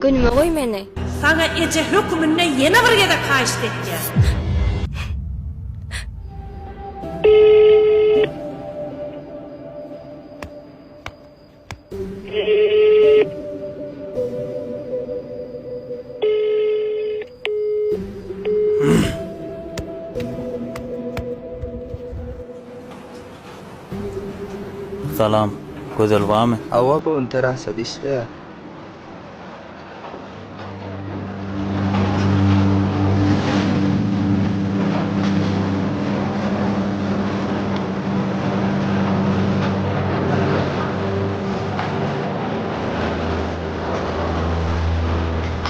Günüme koy meni. Sana ece hükmünden yeni bir gede kaçtı etken. Salam, güzel var mı? Hava bu terasa işte.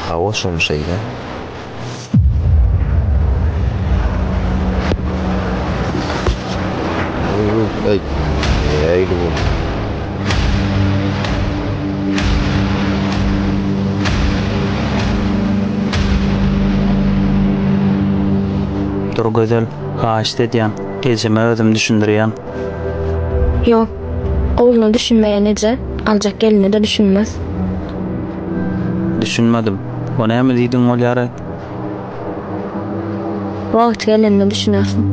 Hava son şeyde. Ey, ey, bu. Dur güzel, kaçtı diyen. Geceme özüm düşündürüyen. Yok. Oğlunu düşünmeyen ece, alacak gelini de düşünmez. Düşünmedim. O ne mi diydin ol yarı? Vakti gelinini düşünüyorsun.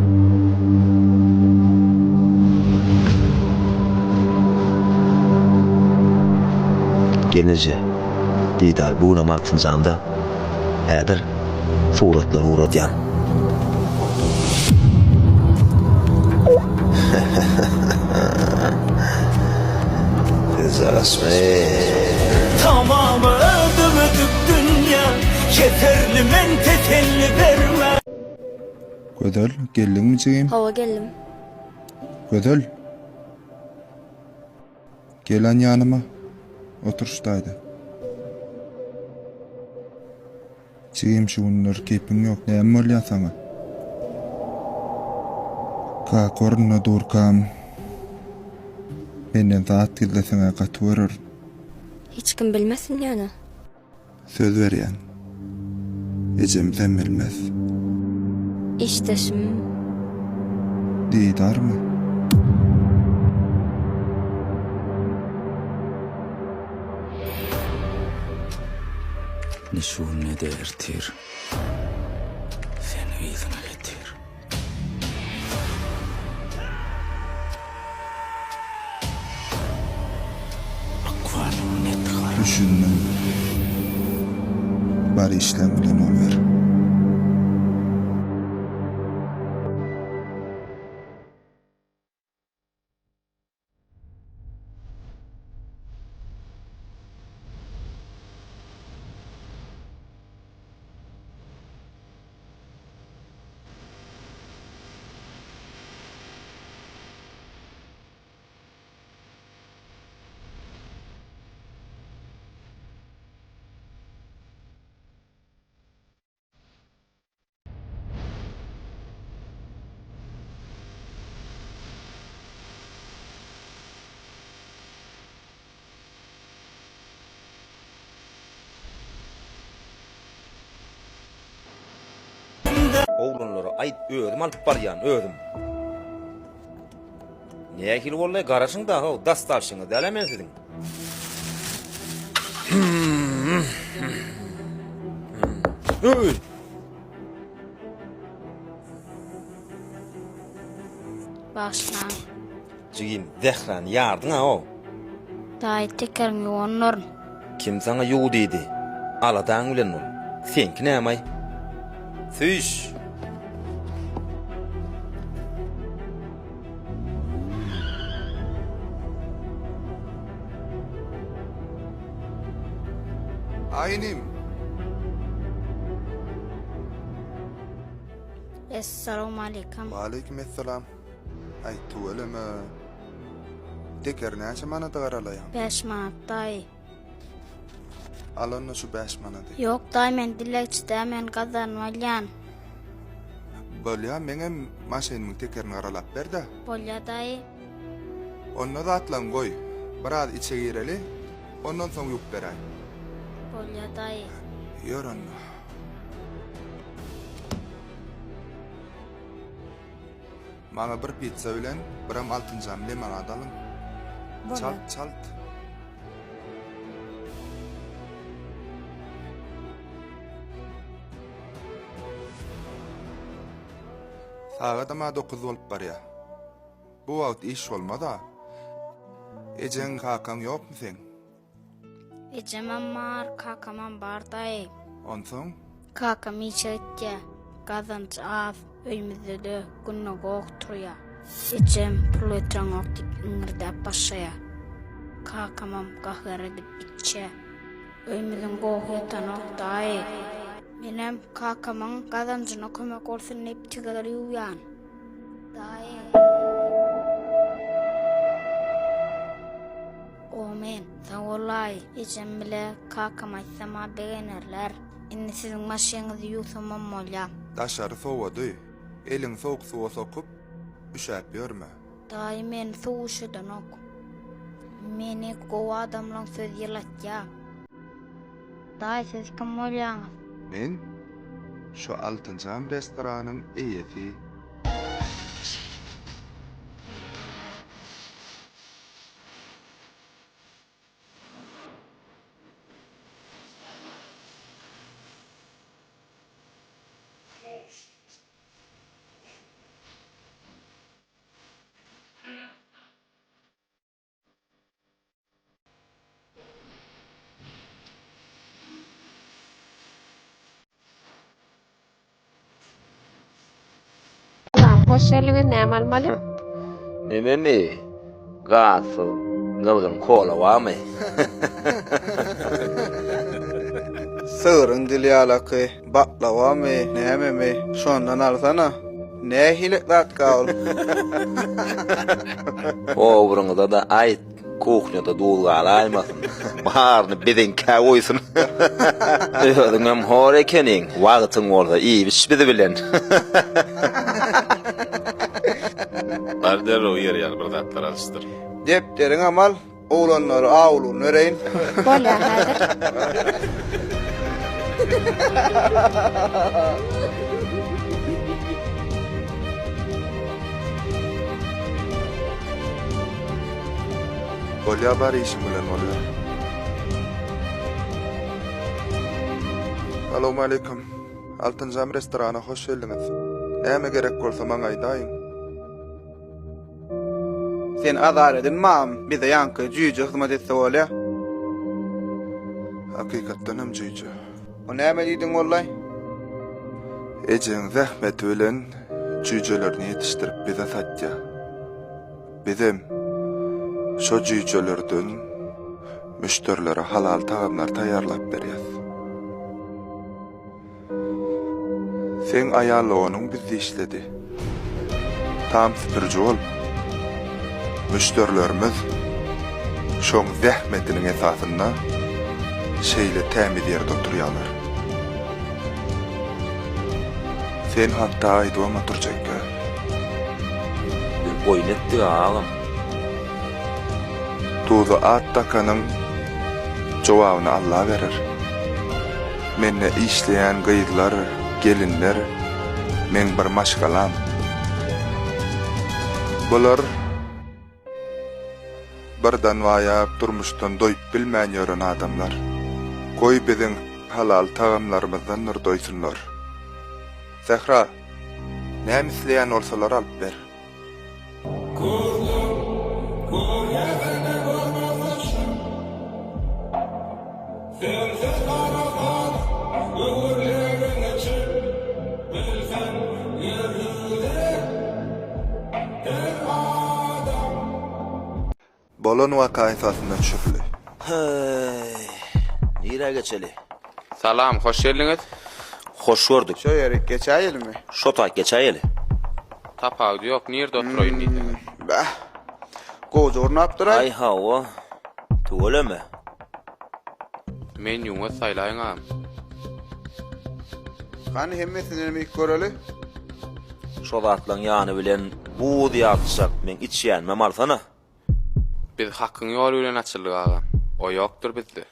Gelince Didar buğuna maktınzanda Eğer suratla uğradıyan Kızarasme Tamamı öldü dünya yeterli men teselli verme. Gödel, geldin mi çekeyim? Hava geldim. Gödel. Gelen yanıma. Oturuştaydı. Çekeyim şu bunları keyfin yok. Neyem ol ya sana? Ka korna durkam. Benden saat gildesine katı verir. Hiç kim bilmesin yani. Söz veriyen. Ecemden bilmez. İşte şimdi. Didar mı? Nişun ne dertir seni yüzüne getir. Akvanım ne tıkar. Düşünmem. Bari işlem bilen ol ver. Oğlunları ayt ödüm alıp baryan ödüm. Niye kil bollay garaşın da o dastarşını delemen sizin. Öy. Başla. Cigim dehran yardın ha o. Daha tekerin yoğunlar. Kim sana yu dedi. Aladan ulen ol. Senki ne amay? Süş. Aynim. Esselamu aleyküm. Aleykümselam. Ay tuvalama. Teker näçe manada garalayan? 5 manat dayı. Alonna şu 5 manada. Yok dayı men dilekçide men kazanmalyan. Bolya meňem maşynyň tekerini garalap ber da. Bolya dayı. Onna da atlan goý. Biraz içe gireli. Ondan soň ýup beräý. Bolya dayı. Ýör onna. Maňa bir pizza bilen biram altynjam limonad alın. Çalt çalt. Sağa da ma 9 bolup barya. Bu wagt iş bolmada. Ejen kakan ýokmy sen? Ecemem var, kakamam barday. Onsoň Kakam içerikte, kazanç az, öýümizde de günne gokturya. Ecem pul etran oktik ıngırda başaya. Kakamam kahver edip içe. Öýümizin gokyatan okday. Menem kakamam kazançyna kömek bolsun hep tigeler ýuyan. Daýy. Omen, sağolay, ecem bile kakam aýsama begenerler. Indi sizin maşyňyzy ýusamam bolýar. daşary sowady. Eliň soğuk suwa sokup üşäp ýörme. Daýy men suwuşydan ok. Meni gowa adamlaň söz ýylatýar. Daýy siz kim bolýaňyz? Men şu Altıncam restoranyň eýesi. Hoş geldiniz, näme almaly? Nemeni? Gasy, gılgın kola wamy? Sığırın dili alaky, baklava mı, näme mi? Şondan alsana. Ne hileklat gaul. O burunda da ayt kuhnyada dulgaly aýmasyn. Baharny beden käwoýsyn. Öýdüňem hor ekeniň, wagtyň bolsa iyi bizi bilen. Barder o yer ýaly bir zatlar alışdyr. Depderiň amal, oğlanları ağulun öreyin. Bolýar häzir. Bolýar bar işim bilen bolýar. Assalamu aleykum. Altıncam restorana hoş geldiňiz. Näme gerek bolsa maňa aýdaýyn. Sen azar edin mam, bize yankı cüyücü hizmet etse bolýar. Hakykatdanam jüýje. O näme diýdiň bollay? Ejen zähmet bilen jüýjelerini ýetişdirip bize satja. Bizem şo jüýjelerden müşterilere halal tagamlar taýýarlap berýär. Sen aýaly onuň bizi işledi. Tam süpürjü bol. Müşterilerimiz şoň zähmetiniň esasynda şeýle tämiz ýerde oturýarlar. Sen hatda aýdywama turjak. Boyun etdi ağam. Tuzu attakanyň jogabyny Allah berer. Menne işleýän gyýdylar, gelinler, men bir maşgalam. Bular birden waýap durmuşdan doýup bilmän ýören adamlar. Goý biziň halal tagamlarymyzdan nur doýsunlar. Zehra, näme isleýän bolsalar alyp ber. Bolan waka esasynda düşürli. Nire geçeli? Salam, hoş geldiniz. Hoş gördük. Şo ýerek geçäýelmi? Şota geçäýeli. Tapawdy ýok, nirde oturaýyn diýdiňiz. Bah. Gowy ornap duray. Ay hawa. Tuğuleme. Men ýuňa saýlaýyn am. Kan hemmesini mi göreli? Şolatlaň ýany bilen bu diýatsak men içýänmem alsana. Biz hakyň ýoly bilen açyldyk agam. O ýokdur bizde.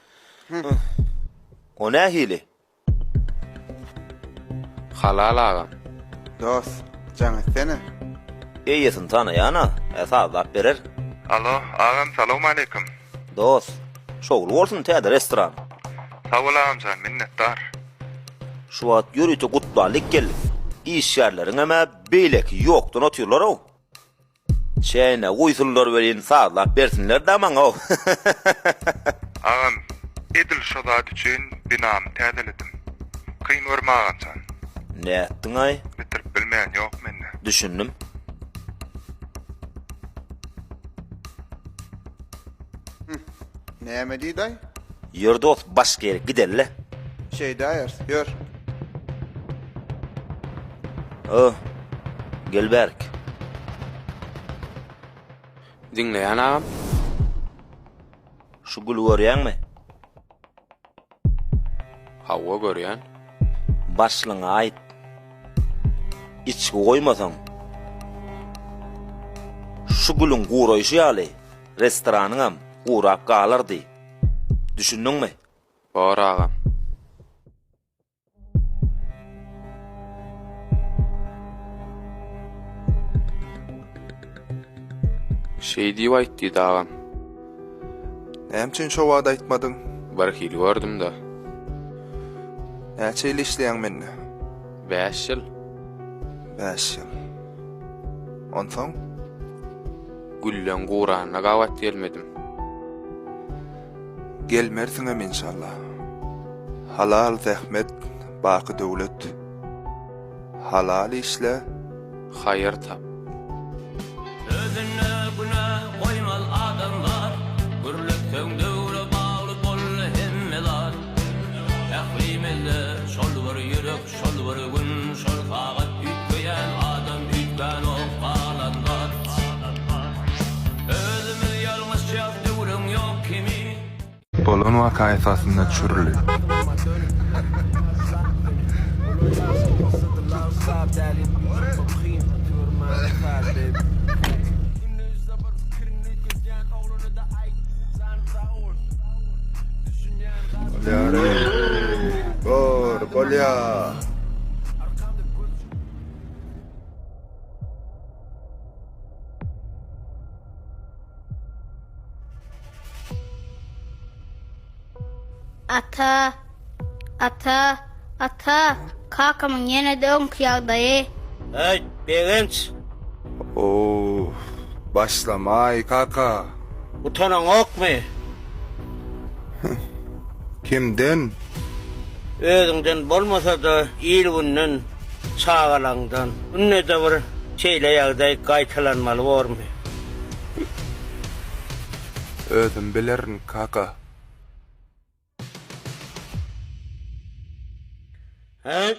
O nähili? Halal agam. Dost, jaňa seni. Eýesin tanaýana, esas zap berer. Alo, agam salamu aleykum. Dost, şogul bolsun täze restoran. Sağ ol agam, minnetdar. Şu wagt ýürüýte gutlalyk geldi. iş yerlerin ama beyleki yoktan atıyorlar o. Şeyine uysullar verin sağlap bersinler daman o. Ağam, edil şodat üçün binam täzeledim. Kıyın örmağansan. Ne ettin ay? Bitirip bilmeyen yok menne. Düşündüm. Näme diýdi? Yurda ot başka yere giderle. Şey daýar, ýör. Oh, Gelberk. Dinleýän agam. Şu gül görýänmi? Hawa görýän. Başlyňa aýt. İçki goýmasaň. Şu gülüň guraýşy ýaly restoranyňam urap galardy. Düşündiňmi? Bar agam. Şey diýip aýtdy agam. Näme şo wada aýtmadyň? Bir hil gördüm de. Näçe ýyl işleýän menne? 5 ýyl. 5 ýyl. Onsoň Güllen gurana gawat gelmedim. gelmersiňem inşallah. Halal zähmet, baky döwlet. Halal işle, Hayır tap. Özüne günah koymal adamlar, gürlükten döwle bağlı bol hemmeler. Ählimelde şol bir ýürek, şol bir gün, şol hagat ütgeýän adam ütgän ok galanlar. Özüme ýalňyz ýap döwrüm ýok kimi. bolan waka esasynda çürli. Bolya. Ata, kakamın yine de ön kıyağdayı. Hey, begenç. Oo, başlamay kaka. Utanan ok mu? Kimden? Özünden bolmasa da iyilgünden, çağalandan. Ne de bir şeyle yağday kaytalanmalı var mı? Özüm bilerin kaka. He?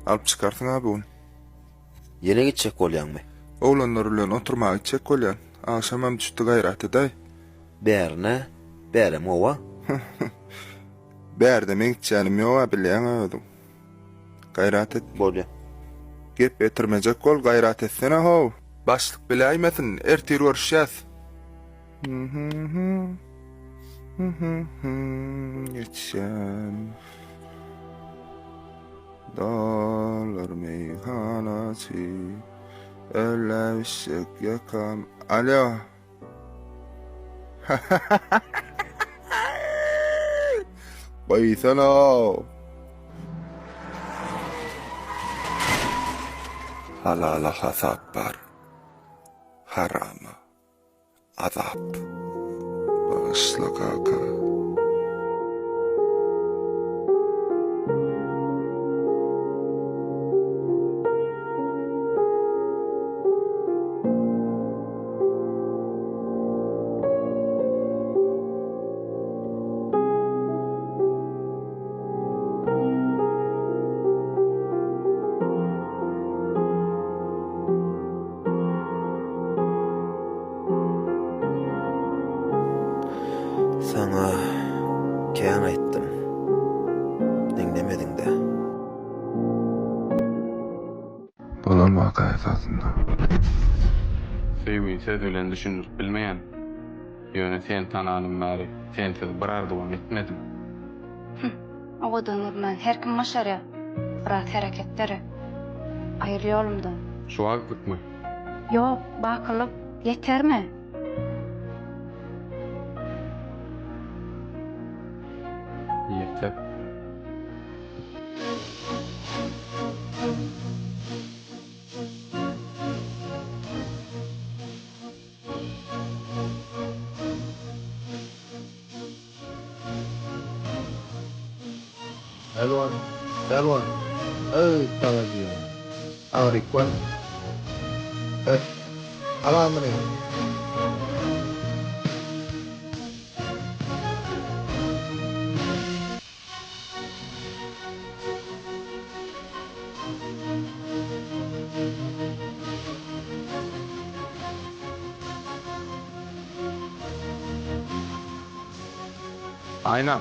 Alıp çıkarsın abi onu. Yine gidecek bolýanmy? Oğlanlar bilen oturmağa gidecek bolyan. Akşamam düştü gayrat eday. Bärne, bärem owa. Bärde men gideceğim yoğa bilen ödüm. Gayrat et. Bolýa. Gep etirmejek bol gayrat etsene ho. Başlyk biläýmesin, ertir görüşýäs. Geçen Dolar meyhanası Öllevşek yakam. Alo. Koysana. Halala hasap var. Harama azap. Başla kaka. Sana kän aýtdym. Dinlemediň de. Bolan waka esasında. Sevgi söz bilen düşünür bilmeyen. Ýöne sen tananym bäri. Sensiz bir arduwan etmedim. Owadan men her kim maşara. Birat hareketleri. Aýryl ýolumdan. Şu wagtlyk mı? Yok, bakalım. Yeter mi? Yeter. Elwan, Elwan. Tangan dia. Rikwan. Alam ni. Aynen.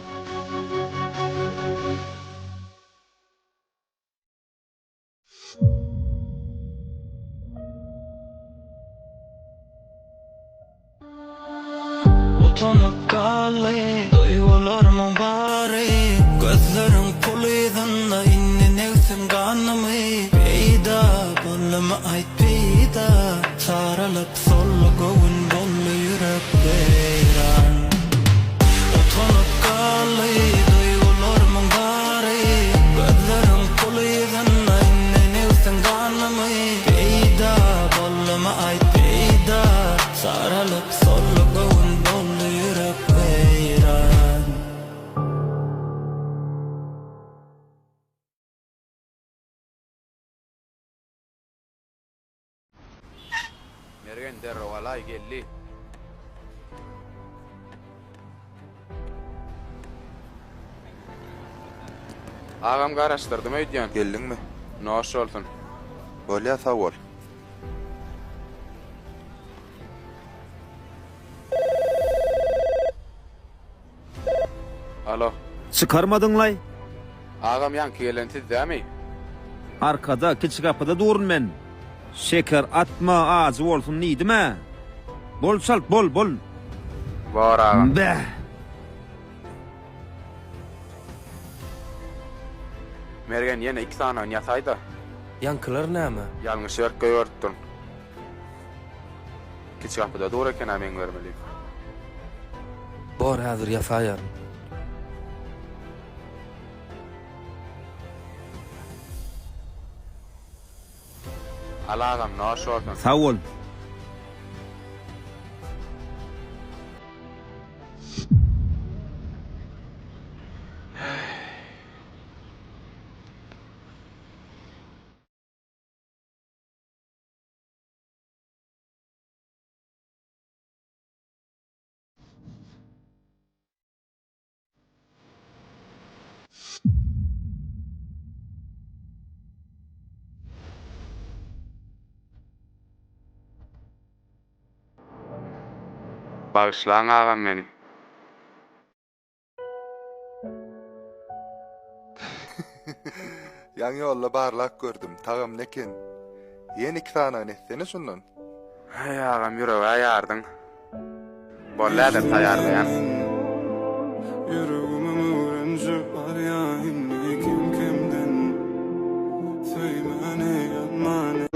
Utanıp kalli duygularımın bari Gözlerim kulidanda inni nefsim kanımı Peyda bollama ait peyda Sarılıp sollu govun bollu yürek beyran Utanıp kalli duygularımın bari Gözlerim kulidanda inni nefsim kanımı Peyda bollama ait peyda Sarılıp sollu govun bollu yürek beyran Mergen derro alay gelli. Ağam garaşdırdım öýdýän. Geldin mi? Noş bolsun. Bolýa sag bol. Alo. Çıkarmadın-lay. Ağam ýanky gelen tizdämi? Arkada kiçik kapıda durun men. Şeker atma ağzı olsun nidime. Bol çalt bol bol. Bar ağam. Be. Mergen ýene 2 sana ýasaýda. Yankılar näme? Ýalňyş ýerke ýörtdüm. Kiçik apyda dur eken men görmeli. Bor häzir ýasaýar. Alagam noş bolsun. Sağ ol. Bağışlaň ağam meni. Ýa-ni ýolda barlak gördüm. Tagam neken? Ýen 2 sana netsene şundan. Hey ağam ýüregi aýardyň. Bollaýar taýýarlaýan. Yüreğime öğrenci var ya inni kim kimden Söymane yanmane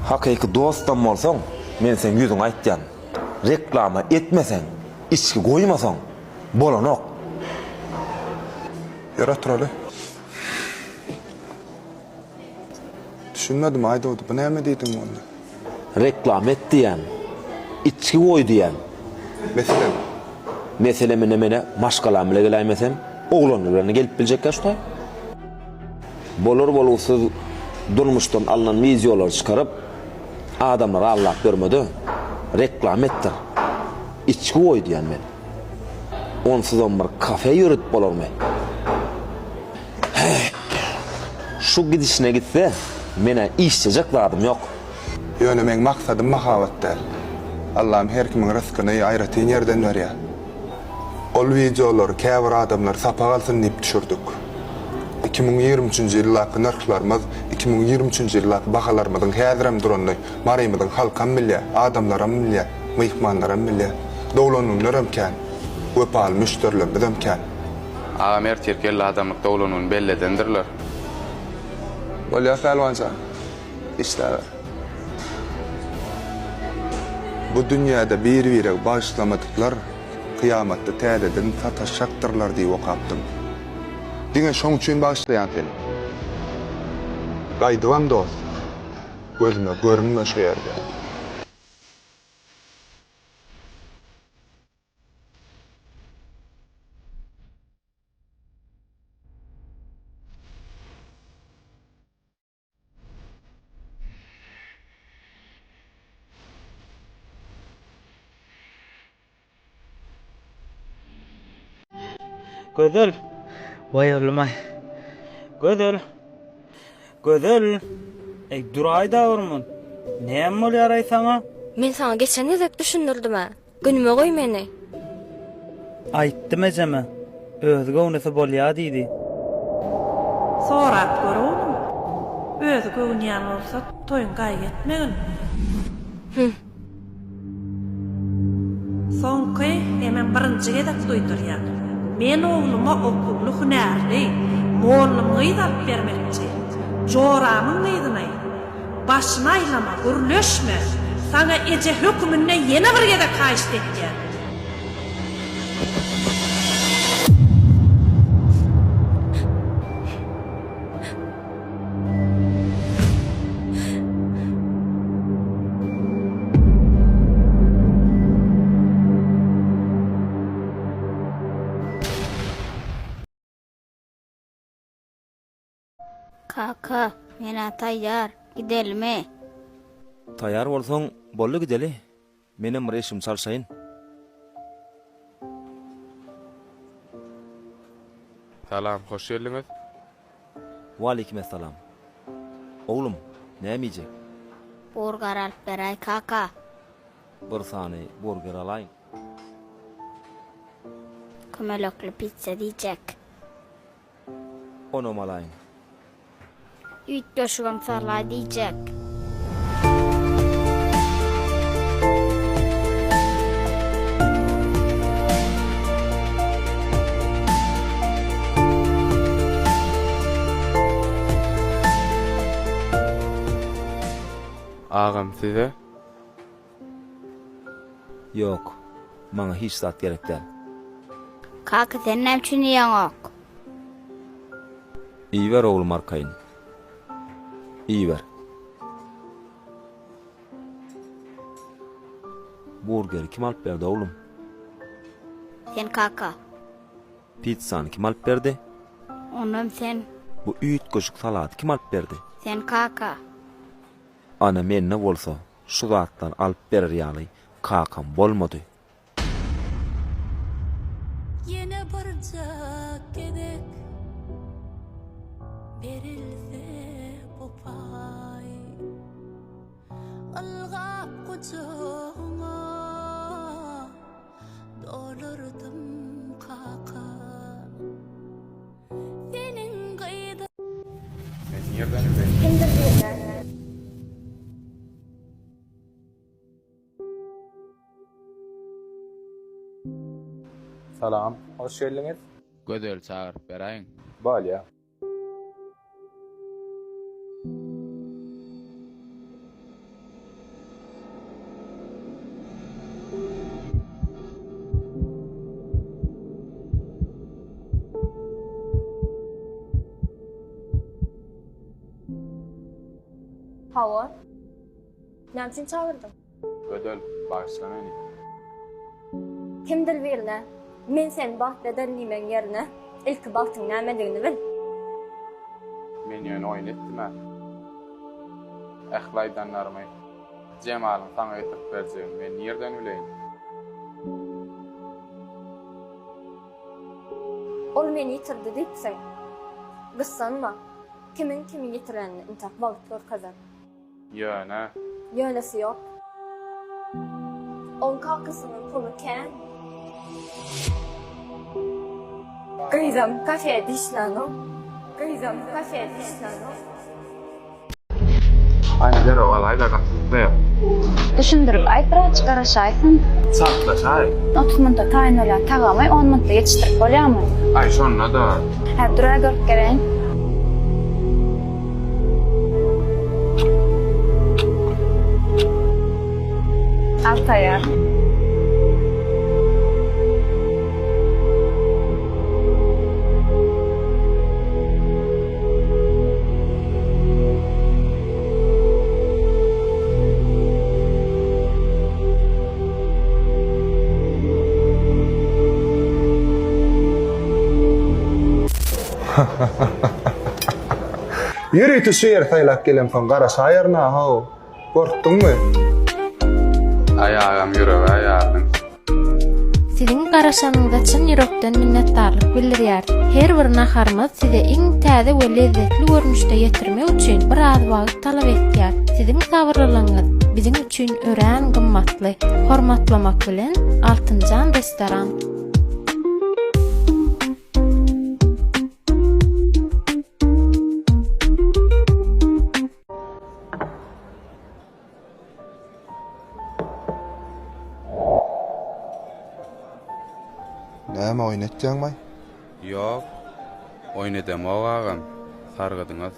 Hakyky dostum bolsaň, men sen ýüzüň aýtdym. Reklama etmesen, içki koymasan, bolanok. Ýara turaly. Düşünmedim aýdawdy. Bu näme diýdiň onda? Reklam et diýen, içki koy diýen. Meselen Meselemi nemene maşgalam bile gelaýmasam, oğlanlaryny gelip biljekkä şuta. Bolor bolursuz durmuşdan alınan videolar çıkarıp adamlar Allah görmedi. Reklam ettir. İçki koy diýen men. Onsuz bir kafe yürüt bolarmy? Şu gidişine gitse, mene işçecek ladım yok. ýöne men maksadym mahabat däl. Allah'ım her kimin rızkını aýratyn ýerden berýär. Ol videolar käbir adamlar sapa galsyn diýip düşürdük. 2023-nji ýyllaky narxlarymyz 2023-nji ýyllaky bahalarymyzyň häzirem duranly marymyzyň halkam milli, adamlaram milli, myhmanlaram milli, dowlananlaram kän, wepal müşterilerimiz kän. Ağam ertirkel adamlyk dowlanuny belledendirler. Bolýa Selwança. İşler. Bu dünyada bir-bire bağışlamadıklar kıyamatda täzeden sataşaktırlar diýip okapdym. Diňe şoň üçin bağışlaýan seni. Gaýdywan dost. Gözüme görünme şu ýerde. Gözel. Vay oğlum. Gözel. Gözel. Duray da urmun. Näme bolýar aýsama? Men sana geçen nezek düşündürdüm ha. Günüme koy meni. Aýtdym ejeme. Özüge unusa bolýar diýdi. Sorat gör oğlum. Özü göwnýän bolsa toyun gaý etmegin. Soňky hemen birinji gedek duýdurýar. Men oğluma okully hünärli, mollumyny da bermekçi. Joramyň meýdyny. Başyna aýlama, gürleşme. Sana ece hükmünne ýene bir gedek kaýyşt etýär. Kaka, mena taýýar. Gidelmi? Taýýar bolsaň, bolly gideli. Menem reşim salşaýyn. Salam, hoş geldiňiz. Waleyküm assalam. Oğlum, näme ýejek? Burgar alyp beräý kaka. Bir sany burger alaýyn. Kömelekli pizza diýjek. Onu alaýyn. Üýt döşügen sarla diýjek. Ağam size? Yok, maňa hiç zat gerek däl. Kaka sen näme üçin ýaňok? Iýber oğlum arkaýyn. Iýber. Burger kim alyp berdi oğlum? Sen kaka. Pizzany kim alyp berdi? Onum sen. Bu üýt goşuk salaty kim alyp berdi? Sen kaka. Ana menne bolsa, şu zatdan alyp berer ýaly kakam bolmady. Yine baracak gedek berilse bu pay algap kucağına dolardım kaka senin kayda Salam, hoş geldiňiz. Gözel çağırıp beräýin. Bolýa. Hava. Näme üçin çağırdym? Gözel, başla meni. Kimdir birine? Men sen bahde dönlimen yerine ilk baktın nämedigini bil. Men ýöne oýun etdim ha. Ählaýdan narmay. Jemalyň taňa etip berjegin, men ýerden bileýin. Ol meni yitirdi diýipsiň. Gyssanma. Kimin kimi yitirenini intaq wagt görkezän. Ýöne. Ýönesi ýok. On kakysynyň puly kän. Gryzam kafeye dişlano. Gryzam kafeye dişlano. Aýdar olayda gatypdy. Düşündürüp aýtdyra çykarşaýsyn. Saklaşay. 30 minutda taýyn bolan tagamay 10 minutda ýetişdirip bolýarmy? Ay şonna da. Ha, dura görüp gereň. taýar. Yürütü şeýer taýlap gelen soň gara şaýarna ha. Gorkdyňmy? Ayağım yürüp ayağım. Sizin garaşanyňyza çyn ýürekden minnetdarlyk bildirýär. Her bir naharymyz size iň täze we lezzetli görnüşde ýetirmek üçin bir az wagt talap etýär. Sizin sabırlygyňyz biziň üçin örän gymmatly. Hormatlamak bilen Altynjan restoran. Näme oýnatjaňmy? Yok. Oynadam ağam. Sargydyňyz.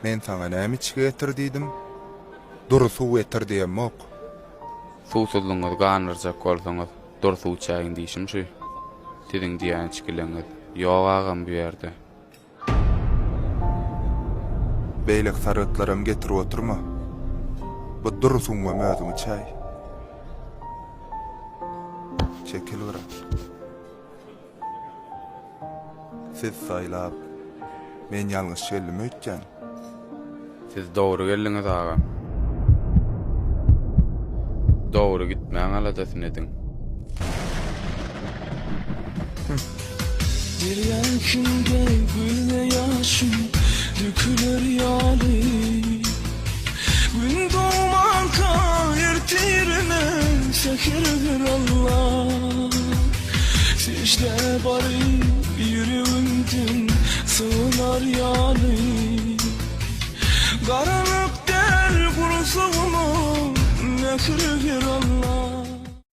Men saňa näme içge getir diýdim? Dur suw getir diýemmok. Suwsuzlygyňyz ganyrjak bolsaňyz, dur suw çaýyň diýişim şu. Siziň diýen içkileňiz. Yok ağam bu ýerde. Beýle sarıtlarym getirip oturma. Bu dur suwma mödüňi çaý. Çekil ora. Siz saýlap, men ýalňyş geldim öýtjän. Siz dogry geldiňiz ağam. Dogry gitmäň aladasyn ediň. Bir yankımda gülde yaşım dökülür yâli. Gün doğman kayırtirme sekirdir Allah. Sizde bari yüreğimden sığınar yâli. Karanlık del kurusumu nekirgir Allah.